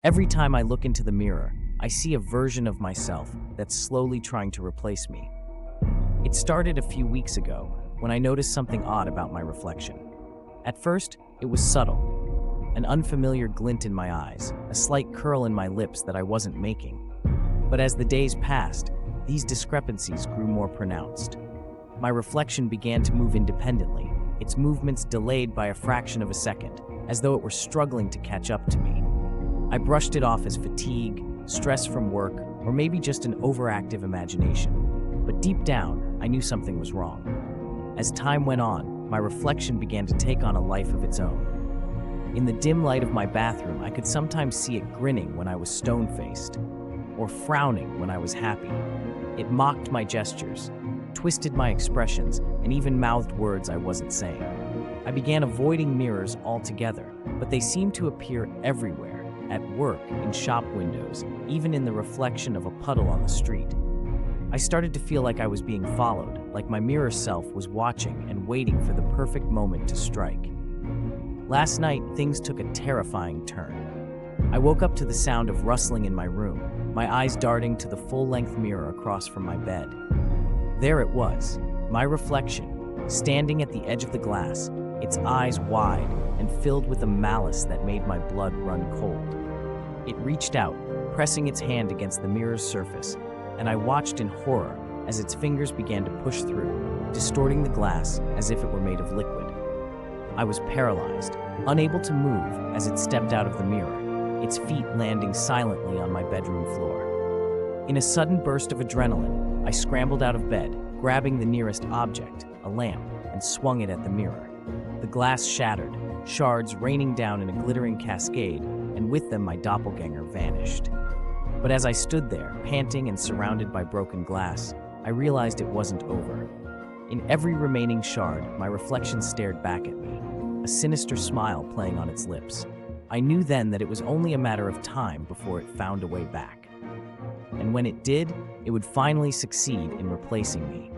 Every time I look into the mirror, I see a version of myself that's slowly trying to replace me. It started a few weeks ago when I noticed something odd about my reflection. At first, it was subtle, an unfamiliar glint in my eyes, a slight curl in my lips that I wasn't making. But as the days passed, these discrepancies grew more pronounced. My reflection began to move independently, its movements delayed by a fraction of a second, as though it were struggling to catch up to me. I brushed it off as fatigue, stress from work, or maybe just an overactive imagination. But deep down, I knew something was wrong. As time went on, my reflection began to take on a life of its own. In the dim light of my bathroom, I could sometimes see it grinning when I was stone-faced, or frowning when I was happy. It mocked my gestures, twisted my expressions, and even mouthed words I wasn't saying. I began avoiding mirrors altogether, but they seemed to appear everywhere. At work, in shop windows, even in the reflection of a puddle on the street. I started to feel like I was being followed, like my mirror self was watching and waiting for the perfect moment to strike. Last night, things took a terrifying turn. I woke up to the sound of rustling in my room, my eyes darting to the full-length mirror across from my bed. There it was, my reflection, standing at the edge of the glass, its eyes wide and filled with a malice that made my blood run cold. It reached out, pressing its hand against the mirror's surface, and I watched in horror as its fingers began to push through, distorting the glass as if it were made of liquid. I was paralyzed, unable to move as it stepped out of the mirror, its feet landing silently on my bedroom floor. In a sudden burst of adrenaline, I scrambled out of bed, grabbing the nearest object, a lamp, and swung it at the mirror. The glass shattered, shards raining down in a glittering cascade, and with them my doppelganger vanished. But as I stood there, panting and surrounded by broken glass, I realized it wasn't over. In every remaining shard, my reflection stared back at me, a sinister smile playing on its lips. I knew then that it was only a matter of time before it found a way back. And when it did, it would finally succeed in replacing me.